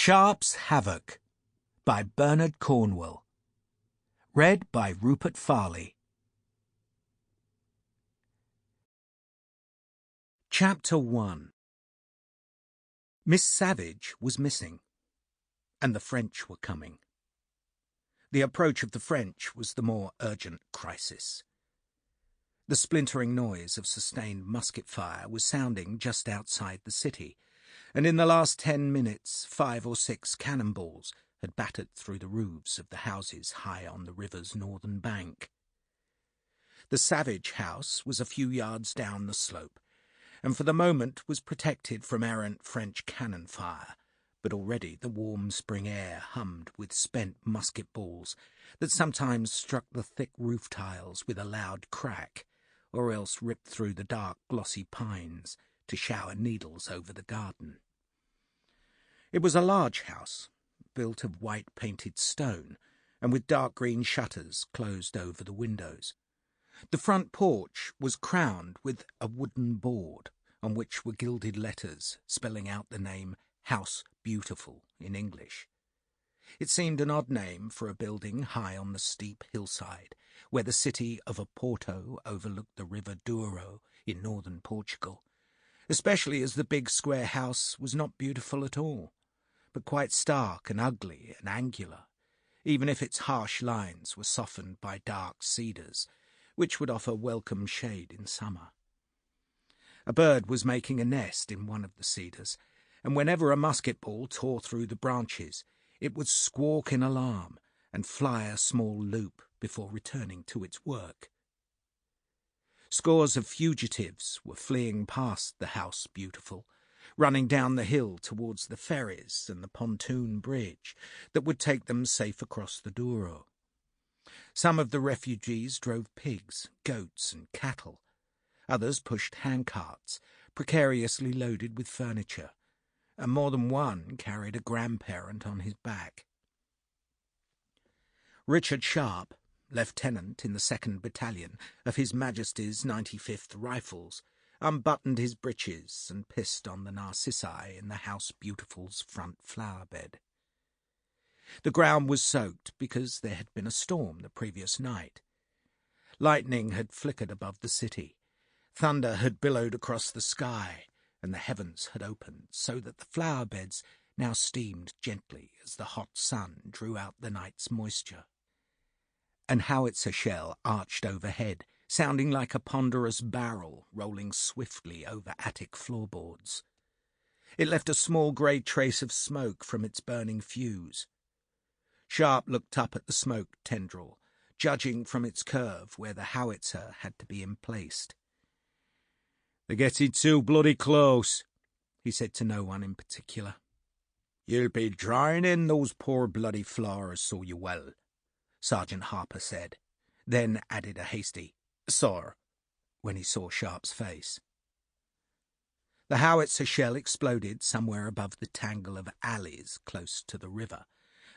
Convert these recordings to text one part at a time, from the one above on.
Sharpe's Havoc by Bernard Cornwell. Read by Rupert Farley. Chapter 1. Miss Savage was missing, and the French were coming. The approach of the French was the more urgent crisis. The splintering noise of sustained musket fire was sounding just outside the city, and in the last 10 minutes 5 or 6 cannonballs had battered through the roofs of the houses high on the river's northern bank. The Savage house was a few yards down the slope, and for the moment was protected from errant French cannon fire, but already the warm spring air hummed with spent musket balls that sometimes struck the thick roof tiles with a loud crack, or else ripped through the dark glossy pines to shower needles over the garden. It was a large house, built of white-painted stone, and with dark green shutters closed over the windows. The front porch was crowned with a wooden board, on which were gilded letters spelling out the name House Beautiful in English. It seemed an odd name for a building high on the steep hillside, where the city of Oporto overlooked the river Douro in northern Portugal, especially as the big square house was not beautiful at all, but quite stark and ugly and angular, even if its harsh lines were softened by dark cedars, which would offer welcome shade in summer. A bird was making a nest in one of the cedars, and whenever a musket ball tore through the branches, it would squawk in alarm and fly a small loop before returning to its work. Scores of fugitives were fleeing past the House Beautiful, running down the hill towards the ferries and the pontoon bridge that would take them safe across the Douro. Some of the refugees drove pigs, goats, and cattle. Others pushed handcarts, precariously loaded with furniture, and more than one carried a grandparent on his back. Richard Sharpe, lieutenant in the 2nd Battalion of His Majesty's 95th Rifles, unbuttoned his breeches and pissed on the narcissi in the House Beautiful's front flower bed. The ground was soaked because there had been a storm the previous night. Lightning had flickered above the city, thunder had billowed across the sky, and the heavens had opened so that the flower beds now steamed gently as the hot sun drew out the night's moisture. An howitzer shell arched overhead, sounding like a ponderous barrel rolling swiftly over attic floorboards. It left a small grey trace of smoke from its burning fuse. Sharpe looked up at the smoke tendril, judging from its curve where the howitzer had to be emplaced. "They're getting too bloody close," he said to no one in particular. "You'll be drying in those poor bloody flowers, so you will," Sergeant Harper said, then added a hasty "Sir," when he saw Sharpe's face. The howitzer shell exploded somewhere above the tangle of alleys close to the river,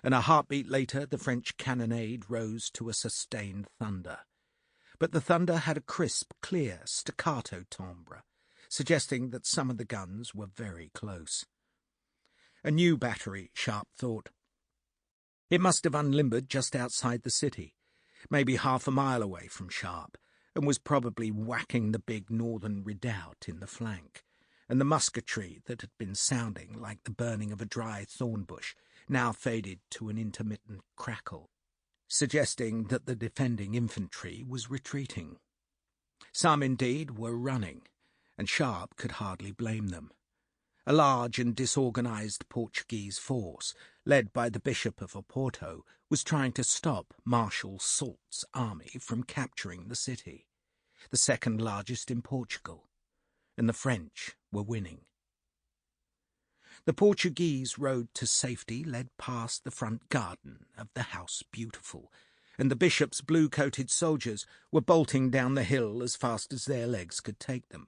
and a heartbeat later the French cannonade rose to a sustained thunder. But the thunder had a crisp, clear, staccato timbre, suggesting that some of the guns were very close. A new battery, Sharpe thought. It must have unlimbered just outside the city, maybe half a mile away from Sharpe, and was probably whacking the big northern redoubt in the flank, and the musketry that had been sounding like the burning of a dry thorn bush now faded to an intermittent crackle, suggesting that the defending infantry was retreating. Some, indeed, were running, and Sharpe could hardly blame them. A large and disorganized Portuguese force, led by the Bishop of Oporto, was trying to stop Marshal Soult's army from capturing the city, the second largest in Portugal, and the French were winning. The Portuguese road to safety led past the front garden of the House Beautiful, and the bishop's blue-coated soldiers were bolting down the hill as fast as their legs could take them,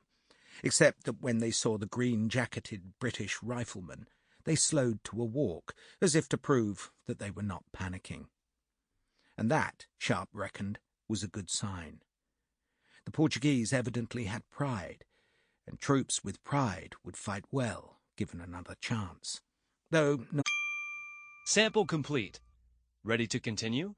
except that when they saw the green-jacketed British riflemen, they slowed to a walk, as if to prove that they were not panicking. And that, Sharpe reckoned, was a good sign. The Portuguese evidently had pride, and troops with pride would fight well, given another chance, though not Sample complete. Ready to continue?